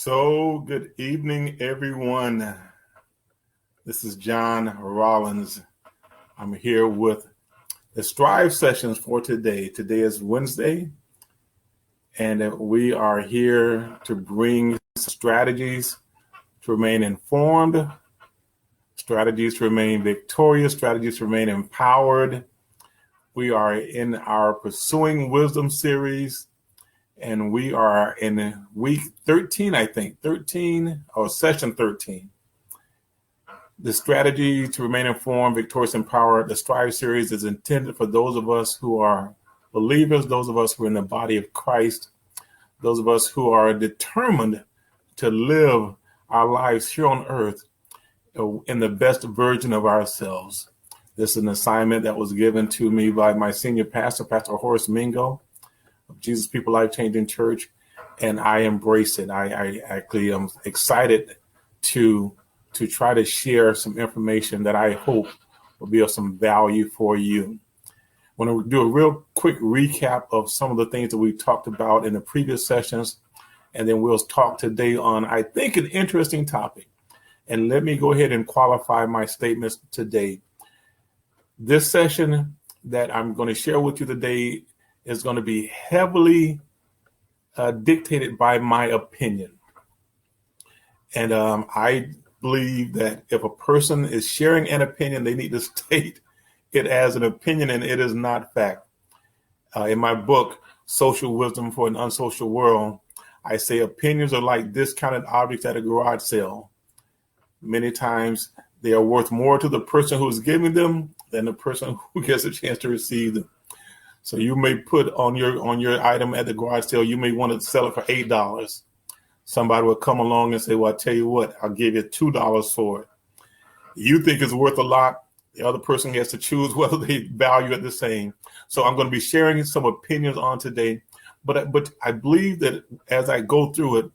So, good evening, everyone. This is John Rollins. I'm here with the S.T.R.I.V.E sessions for today. Today is Wednesday, and we are here to bring strategies to remain informed, strategies to remain victorious, strategies to remain empowered. We are in our Pursuing Wisdom series, and we are in week 13, I think, 13 or session 13. The strategy to remain informed, victorious, empowered, the S.T.R.I.V.E series is intended for those of us who are believers, those of us who are in the body of Christ, those of us who are determined to live our lives here on earth in the best version of ourselves. This is an assignment that was given to me by my senior pastor, Pastor Horace Mingo of Jesus People Life Changing Church, and I embrace it. I actually am excited to try to share some information that I hope will be of some value for you. I want to do a real quick recap of some of the things that we talked about in the previous sessions, and then we'll talk today on, I think, an interesting topic. And let me go ahead and qualify my statements today. This session that I'm going to share with you today is going to be heavily dictated by my opinion. And I believe that if a person is sharing an opinion, they need to state it as an opinion and it is not fact. In my book, Social Wisdom for an Unsocial World, I say opinions are like discounted objects at a garage sale. Many times they are worth more to the person who is giving them than the person who gets a chance to receive them. So you may put on your item at the garage sale, you may want to sell it for $8. Somebody will come along and say, well, I'll tell you what, I'll give you $2 for it. You think it's worth a lot. The other person gets to choose whether they value it the same. So I'm going to be sharing some opinions on today. But I believe that as I go through it,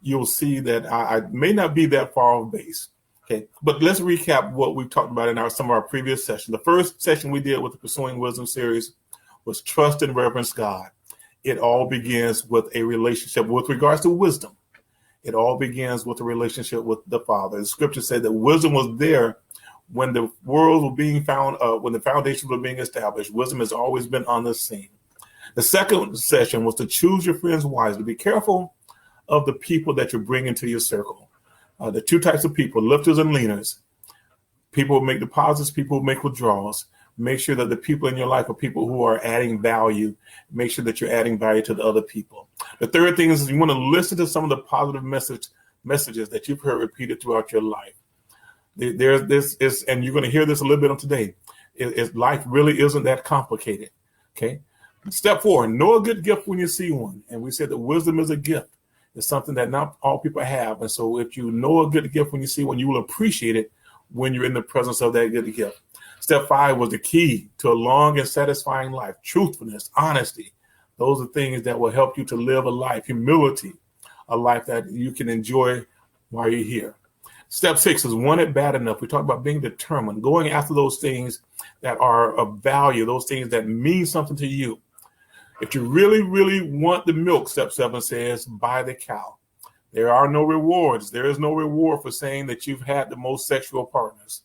you'll see that I may not be that far off base. Okay, but let's recap what we talked about in some of our previous sessions. The first session we did with the Pursuing Wisdom series was trust and reverence God. It all begins with a relationship with regards to wisdom. It all begins with a relationship with the Father. The scripture said that wisdom was there when the world was being found, when the foundations were being established. Wisdom has always been on the scene. The second session was to choose your friends wisely. Be careful of the people that you bring into your circle. The two types of people, lifters and leaners. People who make deposits, people who make withdrawals. Make sure that the people in your life are people who are adding value. Make sure that you're adding value to the other people. The third thing is you want to listen to some of the positive messages that you've heard repeated throughout your life. There's this, and you're going to hear this a little bit on today. Life really isn't that complicated. Okay. Step 4, know a good gift when you see one. And we said that wisdom is a gift. It's something that not all people have. And so if you know a good gift when you see one, you will appreciate it when you're in the presence of that good gift. Step 5 was the key to a long and satisfying life. Truthfulness, honesty. Those are things that will help you to live a life. Humility, a life that you can enjoy while you're here. Step 6 is want it bad enough. We talk about being determined, going after those things that are of value, those things that mean something to you. If you really, really want the milk, step 7 says, buy the cow. There are no rewards. There is no reward for saying that you've had the most sexual partners.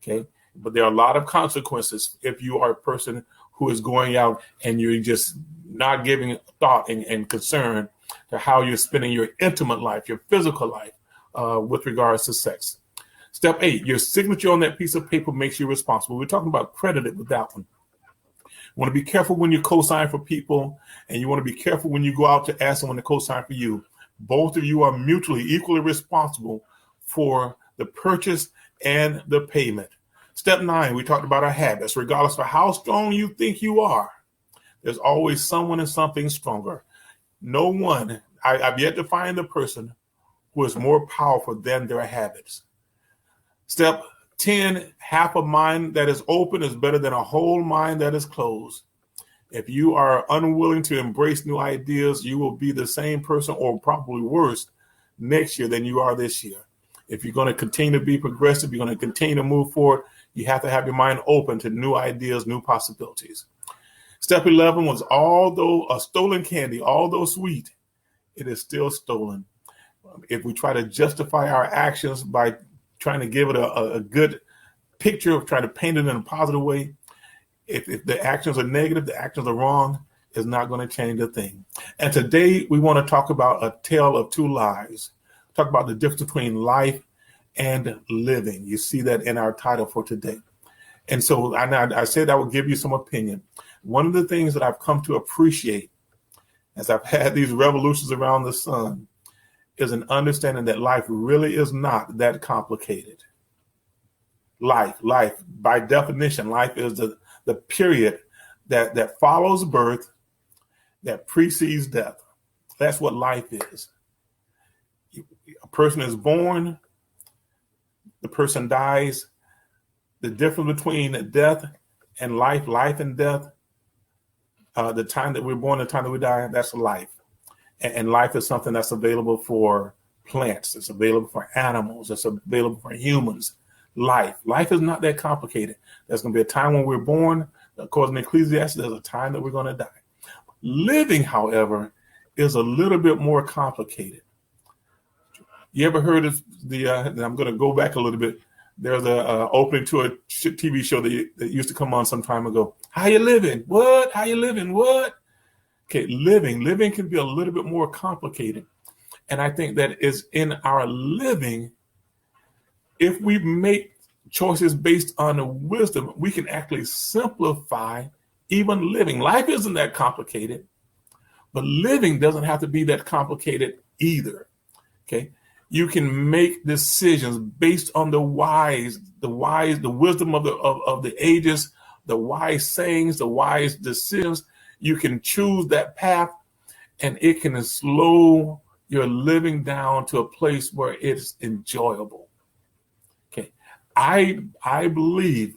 Okay. But there are a lot of consequences if you are a person who is going out and you're just not giving thought and concern to how you're spending your intimate life, your physical life with regards to sex. Step 8, your signature on that piece of paper makes you responsible. We're talking about credited with that one. You want to be careful when you co-sign for people, and you want to be careful when you go out to ask someone to co-sign for you. Both of you are mutually equally responsible for the purchase and the payment. Step 9, we talked about our habits. Regardless of how strong you think you are, there's always someone and something stronger. No one, I've yet to find the person who is more powerful than their habits. Step 10, half a mind that is open is better than a whole mind that is closed. If you are unwilling to embrace new ideas, you will be the same person or probably worse next year than you are this year. If you're going to continue to be progressive, you're going to continue to move forward, you have to have your mind open to new ideas, new possibilities. Step 11 was although a stolen candy, although sweet, it is still stolen. If we try to justify our actions by trying to give it a good picture, of trying to paint it in a positive way, if the actions are negative, the actions are wrong, it's not going to change a thing. And today we want to talk about a tale of two lives. Talk about the difference between life and living. You see that in our title for today. And so I said I would give you some opinion. One of the things that I've come to appreciate as I've had these revolutions around the sun is an understanding that life really is not that complicated. Life, by definition, life is the period that follows birth, that precedes death. That's what life is. A person is born, the person dies. The difference between death and life and death, the time that we're born, the time that we die, that's life. And life is something that's available for plants. It's available for animals. It's available for humans. Life is not that complicated. There's going to be a time when we're born. According to Ecclesiastes, there's a time that we're going to die. Living, however, is a little bit more complicated. You ever heard of I'm going to go back a little bit. There's a opening to a TV show that used to come on some time ago. How you living? What? How you living? What? Okay, living can be a little bit more complicated. And I think that is in our living, if we make choices based on the wisdom, we can actually simplify even living. Life isn't that complicated, but living doesn't have to be that complicated either. Okay. You can make decisions based on the wisdom of the ages, the wise sayings, the wise decisions. You can choose that path, and it can slow your living down to a place where it's enjoyable. Okay, I believe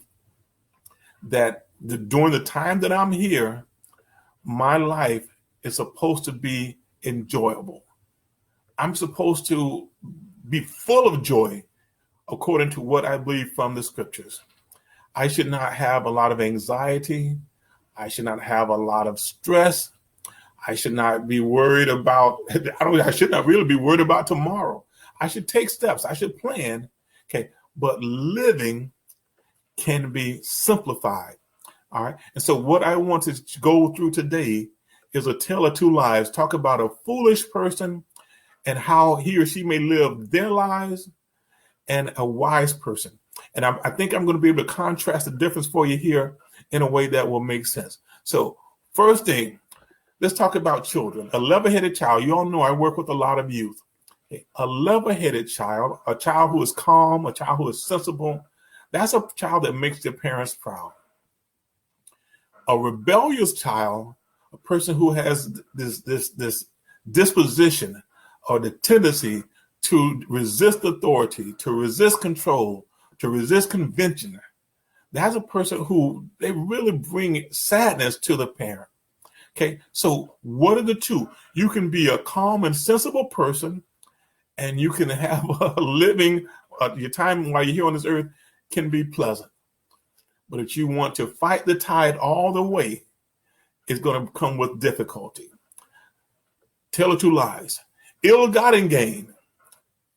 that during the time that I'm here, my life is supposed to be enjoyable. I'm supposed to be full of joy according to what I believe from the scriptures. I should not have a lot of anxiety. I should not have a lot of stress. I should not be worried about, I should not really be worried about tomorrow. I should take steps. I should plan. Okay. But living can be simplified. All right. And so what I want to go through today is a tale of two lives. Talk about a foolish person and how he or she may live their lives, and a wise person. And I think I'm going to be able to contrast the difference for you here in a way that will make sense. So first thing, let's talk about children. A level-headed child. You all know I work with a lot of youth. A level-headed child, a child who is calm, a child who is sensible, that's a child that makes their parents proud. A rebellious child, a person who has this disposition or the tendency to resist authority, to resist control, to resist convention. That's a person who they really bring sadness to the parent. Okay, so what are the two? You can be a calm and sensible person, and you can have a living, your time while you're here on this earth can be pleasant. But if you want to fight the tide all the way, it's going to come with difficulty. Tell of two lies. Ill-gotten gain.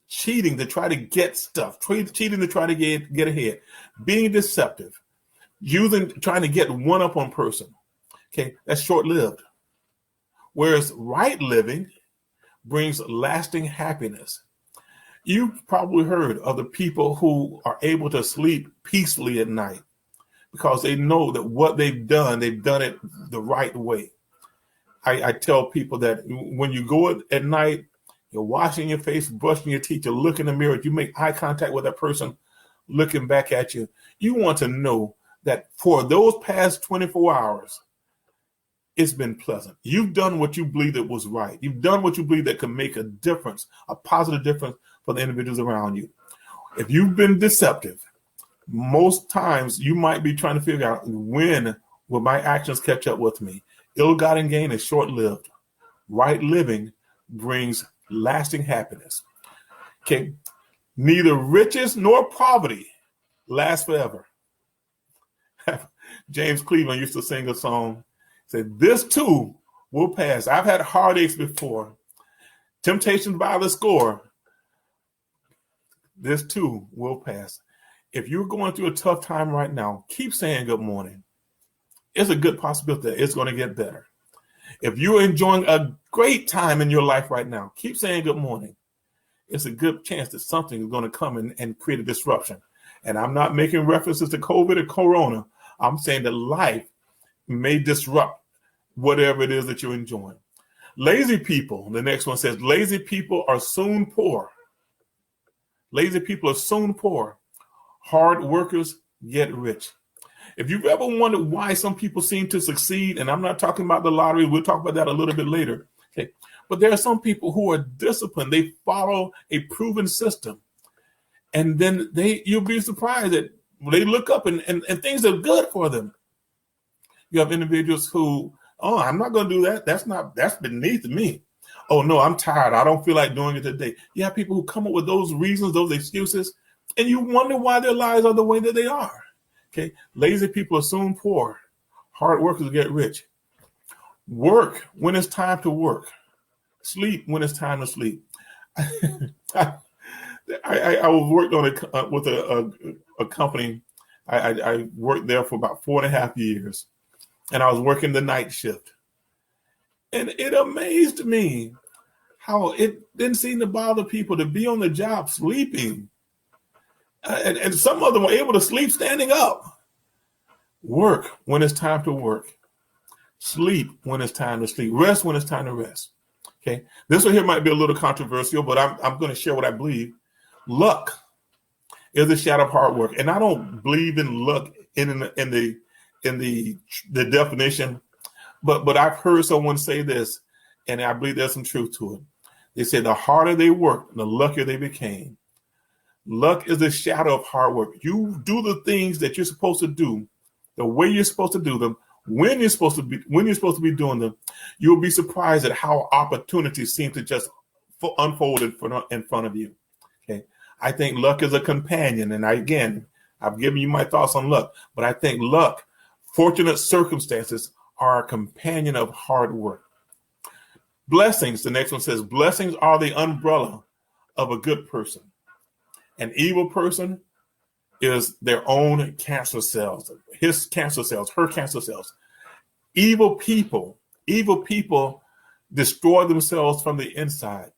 Cheating to try to get stuff. Cheating to try to get ahead. Being deceptive. Trying to get one up on person. Okay, that's short-lived. Whereas right living brings lasting happiness. You've probably heard of the people who are able to sleep peacefully at night because they know that what they've done it the right way. I tell people that when you go at night, you're washing your face, brushing your teeth, you look in the mirror, you make eye contact with that person looking back at you. You want to know that for those past 24 hours, it's been pleasant. You've done what you believe that was right. You've done what you believe that can make a difference, a positive difference for the individuals around you. If you've been deceptive, most times you might be trying to figure out when will my actions catch up with me. Ill-gotten gain is short-lived. Right living brings lasting happiness. Okay. Neither riches nor poverty last forever. James Cleveland used to sing a song. He said, this too will pass. I've had heartaches before. Temptations by the score. This too will pass. If you're going through a tough time right now, keep saying good morning. It's a good possibility that it's going to get better. If you're enjoying a great time in your life right now, keep saying good morning. It's a good chance that something is going to come in and create a disruption. And I'm not making references to COVID or Corona. I'm saying that life may disrupt whatever it is that you're enjoying. Lazy people, the next one says, lazy people are soon poor. Lazy people are soon poor. Hard workers get rich. If you've ever wondered why some people seem to succeed, and I'm not talking about the lottery, we'll talk about that a little bit later. Okay. But there are some people who are disciplined. They follow a proven system. And then you'll be surprised that they look up and things are good for them. You have individuals who, oh, I'm not going to do that. That's beneath me. Oh, no, I'm tired. I don't feel like doing it today. You have people who come up with those reasons, those excuses, and you wonder why their lives are the way that they are. Okay, lazy people are soon poor. Hard workers get rich. Work when it's time to work. Sleep when it's time to sleep. I was worked on with a company. I worked there for about 4.5 years, and I was working the night shift. And it amazed me how it didn't seem to bother people to be on the job sleeping. And some of them were able to sleep standing up. Work when it's time to work. Sleep when it's time to sleep. Rest when it's time to rest. Okay. This one here might be a little controversial, but I'm going to share what I believe. Luck is a shadow of hard work. And I don't believe in luck in the definition, but I've heard someone say this, and I believe there's some truth to it. They said the harder they worked, the luckier they became. Luck is the shadow of hard work. You do the things that you're supposed to do, the way you're supposed to do them, when you're supposed to be doing them. You'll be surprised at how opportunities seem to just unfold in front of you. Okay, I think luck is a companion, and I've given you my thoughts on luck, but I think luck, fortunate circumstances, are a companion of hard work. Blessings. The next one says, blessings are the umbrella of a good person. An evil person is their own cancer cells, his cancer cells, her cancer cells. Evil people destroy themselves from the inside.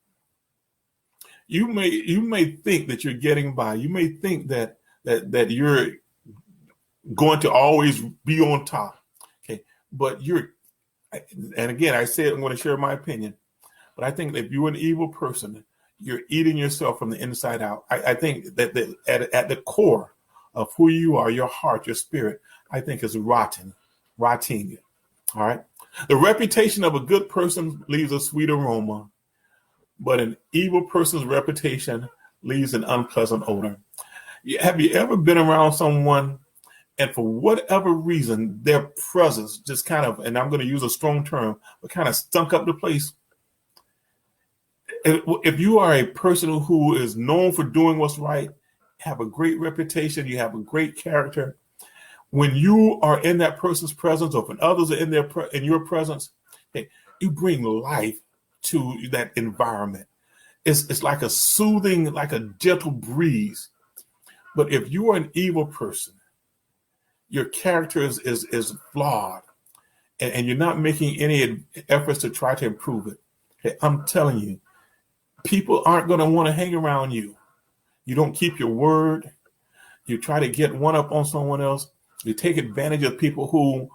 You may think that you're getting by. You may think that you're going to always be on top. Okay, but and again, I said I'm going to share my opinion, but I think that if you're an evil person, you're eating yourself from the inside out. I think that at the core of who you are, your heart, your spirit, I think is rotting. All right. The reputation of a good person leaves a sweet aroma, but an evil person's reputation leaves an unpleasant odor. Have you ever been around someone and for whatever reason, their presence just kind of, and I'm going to use a strong term, but kind of stunk up the place? If you are a person who is known for doing what's right, have a great reputation, you have a great character, when you are in that person's presence, or when others are in your presence, okay, you bring life to that environment. It's like a soothing, like a gentle breeze. But if you are an evil person, your character is flawed, and you're not making any efforts to try to improve it. Okay, I'm telling you, people aren't going to want to hang around you. You don't keep your word. You try to get one up on someone else. You take advantage of people who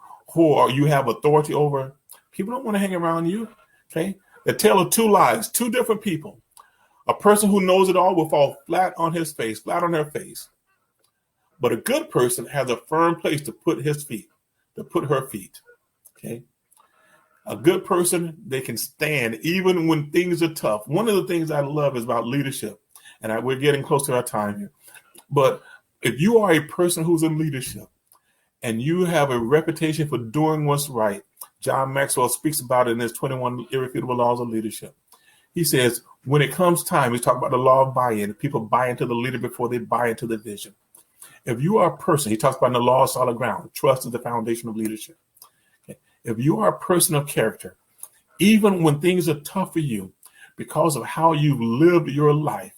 you have authority over. People don't want to hang around you. Okay, the tale of two lies, two different people. A person who knows it all will fall flat on his face, flat on their face. But a good person has a firm place to put her feet. Okay. A good person, they can stand even when things are tough. One of the things I love is about leadership, and we're getting close to our time here. But if you are a person who's in leadership and you have a reputation for doing what's right, John Maxwell speaks about it in his 21 Irrefutable Laws of Leadership. He says, when it comes time, he's talking about the law of buy-in. People buy into the leader before they buy into the vision. If you are a person, he talks about in the law of solid ground, trust is the foundation of leadership. Okay. If you are a person of character, even when things are tough for you, because of how you've lived your life,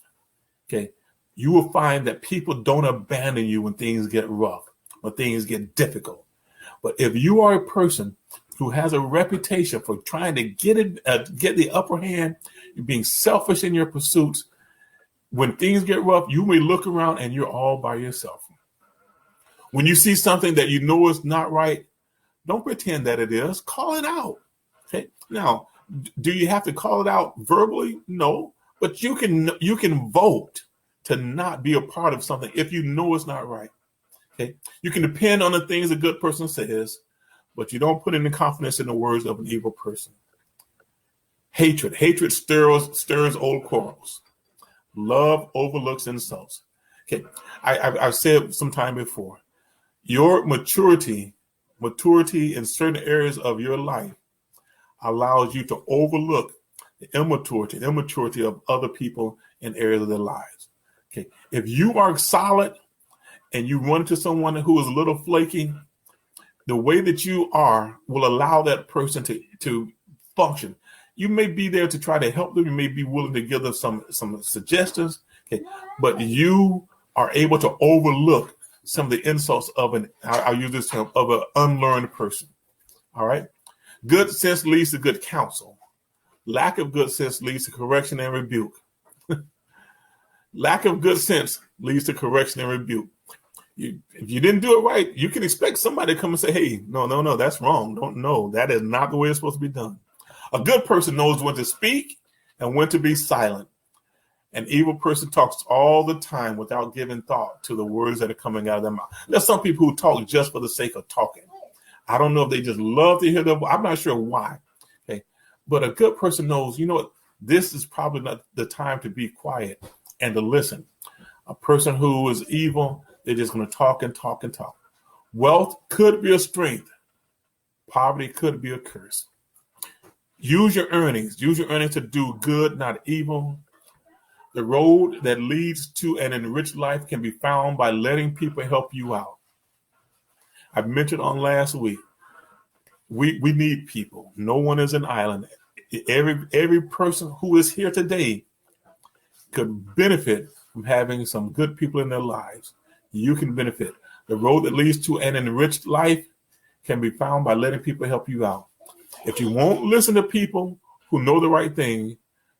okay, you will find that people don't abandon you when things get rough, when things get difficult. But if you are a person who has a reputation for trying to get the upper hand, you're being selfish in your pursuits, when things get rough, you may look around and you're all by yourself. When you see something that you know is not right, don't pretend that it is. Call it out. Okay. Now, do you have to call it out verbally? No, but you can vote to not be a part of something if you know it's not right. Okay. You can depend on the things a good person says, but you don't put any confidence in the words of an evil person. Hatred stirs old quarrels. Love overlooks insults. Okay, I've said some time before, your maturity in certain areas of your life allows you to overlook the immaturity of other people in areas of their lives. Okay, if you are solid and you run into someone who is a little flaky, the way that you are will allow that person to function. You may be there to try to help them. You may be willing to give them some suggestions, okay? But you are able to overlook some of the insults of I'll use this term, of an unlearned person. All right. Good sense leads to good counsel. Lack of good sense leads to correction and rebuke. Lack of good sense leads to correction and rebuke. If you didn't do it right, you can expect somebody to come and say, hey, no, that's wrong. No, that is not the way it's supposed to be done. A good person knows when to speak and when to be silent. An evil person talks all the time without giving thought to the words that are coming out of their mouth. There's some people who talk just for the sake of talking. I don't know if they just love to hear them. I'm not sure why. Okay, but a good person knows, you know what, this is probably not the time to be quiet and to listen. A person who is evil, they're just going to talk and talk and talk. Wealth could be a strength. Poverty could be a curse. Use your earnings to do good, not evil. The road that leads to an enriched life can be found by letting people help you out. I mentioned on last week, we need people. No one is an island. Every person who is here today could benefit from having some good people in their lives. You can benefit. The road that leads to an enriched life can be found by letting people help you out. If you won't listen to people who know the right thing,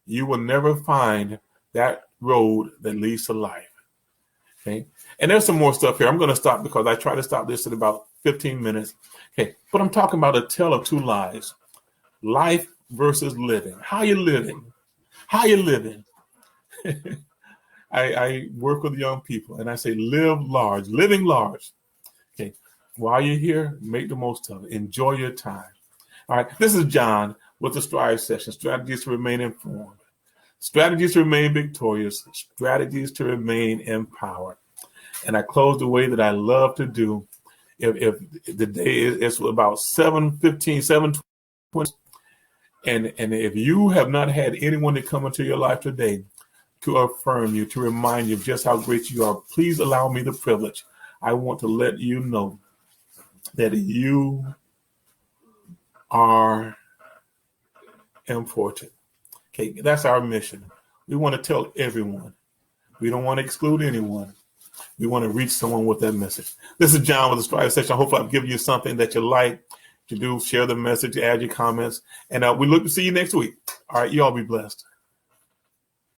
you will never find that road that leads to life. Okay. And there's some more stuff here. I'm going to stop because I try to stop this in about 15 minutes. Okay. But I'm talking about a tale of two lives. Life versus living. How you living? How you living? I work with young people and I say, live large, living large. Okay. While you're here, make the most of it. Enjoy your time. All right. This is John with the S.T.R.I.V.E session. Strategies to remain informed. Strategies to remain victorious. Strategies to remain empowered. And I close the way that I love to do. If the day is about 7:15, 7:20, and if you have not had anyone to come into your life today to affirm you, to remind you of just how great you are, please allow me the privilege. I want to let you know that you are important. Okay, that's our mission. We want to tell everyone. We don't want to exclude anyone. We want to reach someone with that message. This is John with the S.T.R.I.V.E session. Hopefully I've given you something that you like to do. Share the message, add your comments, and we look to see you next week. All right, you all be blessed.